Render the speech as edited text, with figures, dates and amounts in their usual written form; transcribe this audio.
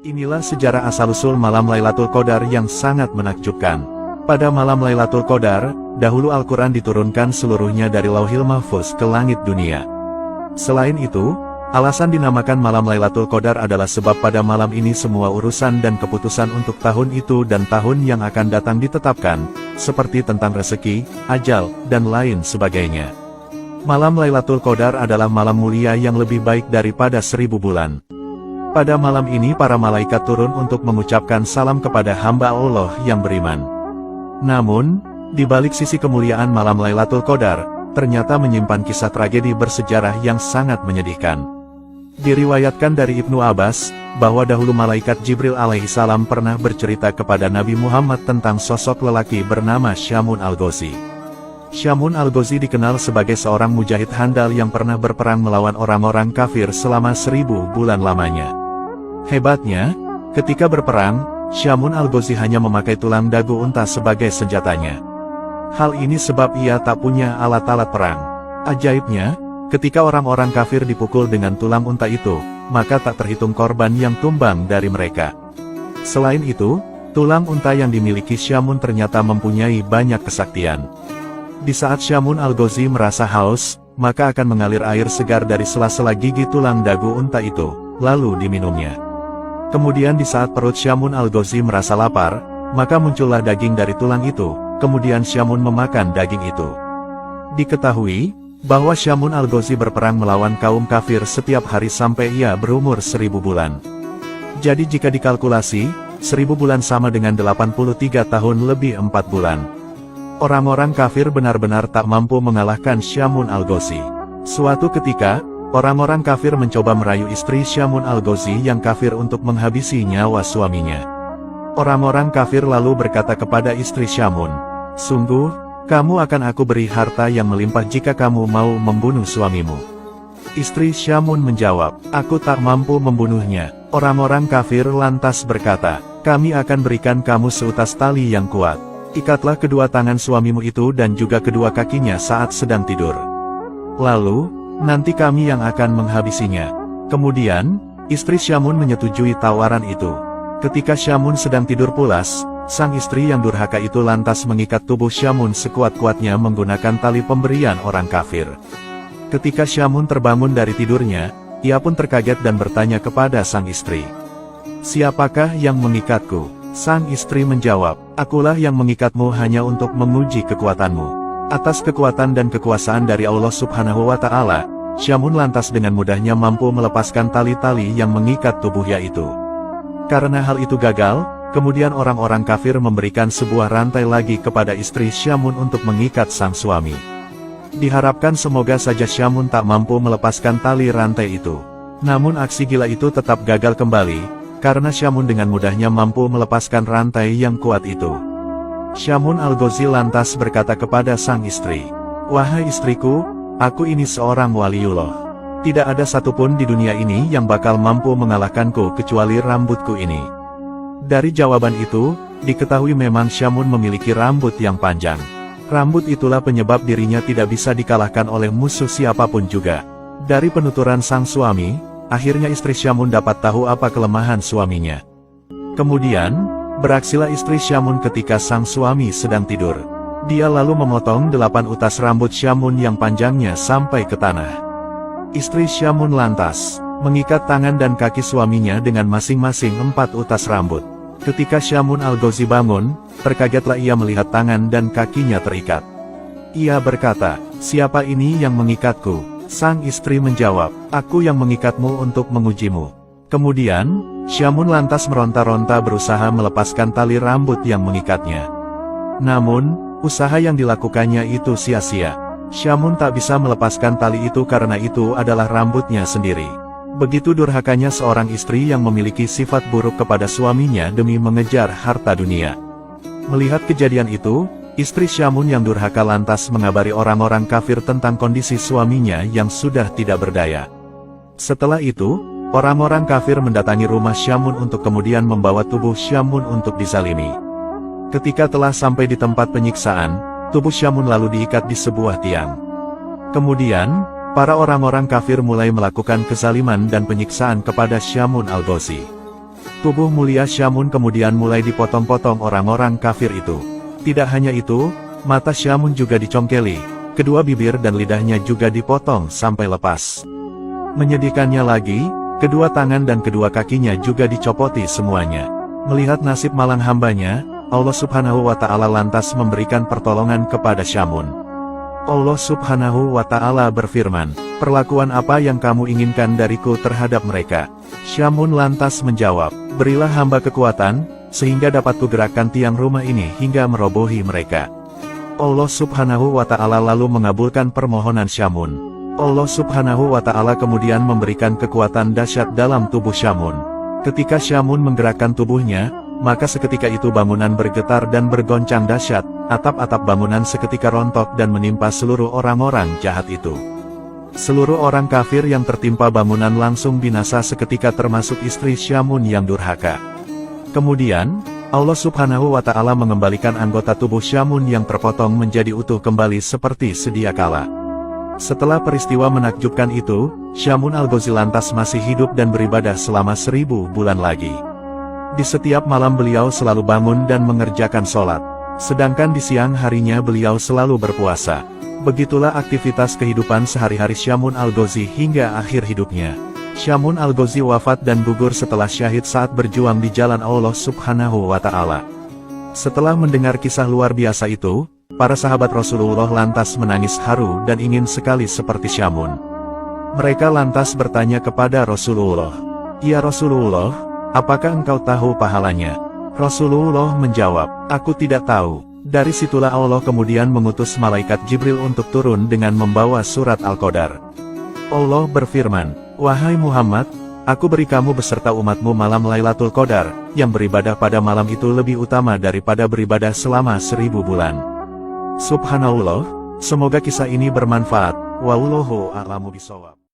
Inilah sejarah asal-usul malam Lailatul Qadar yang sangat menakjubkan. Pada malam Lailatul Qadar, dahulu Al-Quran diturunkan seluruhnya dari Lauhil Mahfuz ke langit dunia. Selain itu, alasan dinamakan malam Lailatul Qadar adalah sebab pada malam ini semua urusan dan keputusan untuk tahun itu dan tahun yang akan datang ditetapkan, seperti tentang rezeki, ajal, dan lain sebagainya. Malam Lailatul Qadar adalah malam mulia yang lebih baik daripada 1000 bulan. Pada malam ini para malaikat turun untuk mengucapkan salam kepada hamba Allah yang beriman. Namun, di balik sisi kemuliaan malam Lailatul Qadar, ternyata menyimpan kisah tragedi bersejarah yang sangat menyedihkan. Diriwayatkan dari Ibnu Abbas, bahwa dahulu malaikat Jibril alaihissalam pernah bercerita kepada Nabi Muhammad tentang sosok lelaki bernama Syamun al-Ghazi. Syamun al-Ghazi dikenal sebagai seorang mujahid handal yang pernah berperang melawan orang-orang kafir selama 1000 bulan lamanya. Hebatnya, ketika berperang, Syamun al-Ghazi hanya memakai tulang dagu unta sebagai senjatanya. Hal ini sebab ia tak punya alat-alat perang. Ajaibnya, ketika orang-orang kafir dipukul dengan tulang unta itu, maka tak terhitung korban yang tumbang dari mereka. Selain itu, tulang unta yang dimiliki Syamun ternyata mempunyai banyak kesaktian. Di saat Syamun al-Ghazi merasa haus, maka akan mengalir air segar dari sela-sela gigi tulang dagu unta itu, lalu diminumnya. Kemudian di saat perut Syamun al-Ghazi merasa lapar, maka muncullah daging dari tulang itu, kemudian Syamun memakan daging itu. Diketahui, bahwa Syamun al-Ghazi berperang melawan kaum kafir setiap hari sampai ia berumur 1000 bulan. Jadi jika dikalkulasi, 1000 bulan sama dengan 83 tahun lebih 4 bulan. Orang-orang kafir benar-benar tak mampu mengalahkan Syamun al-Ghazi. Suatu ketika, orang-orang kafir mencoba merayu istri Syamun al-Ghazi yang kafir untuk menghabisi nyawa suaminya. Orang-orang kafir lalu berkata kepada istri Syamun, "Sungguh, kamu akan aku beri harta yang melimpah jika kamu mau membunuh suamimu." Istri Syamun menjawab, "Aku tak mampu membunuhnya." Orang-orang kafir lantas berkata, "Kami akan berikan kamu seutas tali yang kuat. Ikatlah kedua tangan suamimu itu dan juga kedua kakinya saat sedang tidur. Lalu, nanti kami yang akan menghabisinya." Kemudian, istri Syamun menyetujui tawaran itu. Ketika Syamun sedang tidur pulas, sang istri yang durhaka itu lantas mengikat tubuh Syamun sekuat-kuatnya menggunakan tali pemberian orang kafir. Ketika Syamun terbangun dari tidurnya, ia pun terkaget dan bertanya kepada sang istri, "Siapakah yang mengikatku?" Sang istri menjawab, "Akulah yang mengikatmu hanya untuk menguji kekuatanmu." Atas kekuatan dan kekuasaan dari Allah Subhanahu wa Ta'ala, Syamun lantas dengan mudahnya mampu melepaskan tali-tali yang mengikat tubuhnya itu. Karena hal itu gagal, kemudian orang-orang kafir memberikan sebuah rantai lagi kepada istri Syamun untuk mengikat sang suami. Diharapkan semoga saja Syamun tak mampu melepaskan tali rantai itu. Namun aksi gila itu tetap gagal kembali, karena Syamun dengan mudahnya mampu melepaskan rantai yang kuat itu. Syamun al-Ghazi lantas berkata kepada sang istri, "Wahai istriku, aku ini seorang waliullah. Tidak ada satupun di dunia ini yang bakal mampu mengalahkanku kecuali rambutku ini." Dari jawaban itu, diketahui memang Syamun memiliki rambut yang panjang. Rambut itulah penyebab dirinya tidak bisa dikalahkan oleh musuh siapapun juga. Dari penuturan sang suami, akhirnya istri Syamun dapat tahu apa kelemahan suaminya. Kemudian, beraksilah istri Syamun ketika sang suami sedang tidur. Dia lalu memotong 8 utas rambut Syamun yang panjangnya sampai ke tanah. Istri Syamun lantas mengikat tangan dan kaki suaminya dengan masing-masing 4 utas rambut. Ketika Syamun al-Ghazi bangun, terkagetlah ia melihat tangan dan kakinya terikat. Ia berkata, "Siapa ini yang mengikatku?" Sang istri menjawab, "Aku yang mengikatmu untuk mengujimu." Kemudian, Syamun lantas meronta-ronta berusaha melepaskan tali rambut yang mengikatnya. Namun, usaha yang dilakukannya itu sia-sia. Syamun tak bisa melepaskan tali itu karena itu adalah rambutnya sendiri. Begitu durhakanya seorang istri yang memiliki sifat buruk kepada suaminya demi mengejar harta dunia. Melihat kejadian itu, istri Syamun yang durhaka lantas mengabari orang-orang kafir tentang kondisi suaminya yang sudah tidak berdaya. Setelah itu, orang-orang kafir mendatangi rumah Syamun untuk kemudian membawa tubuh Syamun untuk dizalimi. Ketika telah sampai di tempat penyiksaan, tubuh Syamun lalu diikat di sebuah tiang. Kemudian, para orang-orang kafir mulai melakukan kezaliman dan penyiksaan kepada Syamun al-Ghazi. Tubuh mulia Syamun kemudian mulai dipotong-potong orang-orang kafir itu. Tidak hanya itu, mata Syamun juga dicongkeli, kedua bibir dan lidahnya juga dipotong sampai lepas. Menyedihkannya lagi, kedua tangan dan kedua kakinya juga dicopoti semuanya. Melihat nasib malang hambanya, Allah Subhanahu wa Ta'ala lantas memberikan pertolongan kepada Syamun. Allah Subhanahu wa Ta'ala berfirman, "Perlakuan apa yang kamu inginkan dariku terhadap mereka?" Syamun lantas menjawab, "Berilah hamba kekuatan, sehingga dapat kugerakkan tiang rumah ini hingga merobohi mereka." Allah Subhanahu wa Ta'ala lalu mengabulkan permohonan Syamun. Allah Subhanahu wa Ta'ala kemudian memberikan kekuatan dahsyat dalam tubuh Syamun. Ketika Syamun menggerakkan tubuhnya, maka seketika itu bangunan bergetar dan bergoncang dahsyat, atap-atap bangunan seketika rontok dan menimpa seluruh orang-orang jahat itu. Seluruh orang kafir yang tertimpa bangunan langsung binasa seketika termasuk istri Syamun yang durhaka. Kemudian, Allah Subhanahu wa Ta'ala mengembalikan anggota tubuh Syamun yang terpotong menjadi utuh kembali seperti sedia kala. Setelah peristiwa menakjubkan itu, Syamun Al-Ghazi lantas masih hidup dan beribadah selama 1000 bulan lagi. Di setiap malam beliau selalu bangun dan mengerjakan sholat. Sedangkan di siang harinya beliau selalu berpuasa. Begitulah aktivitas kehidupan sehari-hari Syamun Al-Ghazi hingga akhir hidupnya. Syamun Al-Ghazi wafat dan gugur setelah syahid saat berjuang di jalan Allah Subhanahu wa Ta'ala. Setelah mendengar kisah luar biasa itu, para sahabat Rasulullah lantas menangis haru dan ingin sekali seperti Syamun. Mereka lantas bertanya kepada Rasulullah, "Ya Rasulullah, apakah engkau tahu pahalanya?" Rasulullah menjawab, "Aku tidak tahu." Dari situlah Allah kemudian mengutus malaikat Jibril untuk turun dengan membawa surat Al-Qadar. Allah berfirman, "Wahai Muhammad, aku beri kamu beserta umatmu malam Lailatul Qadar, yang beribadah pada malam itu lebih utama daripada beribadah selama 1000 bulan. Subhanallah, semoga kisah ini bermanfaat. Wallahu a'lamu bishawab.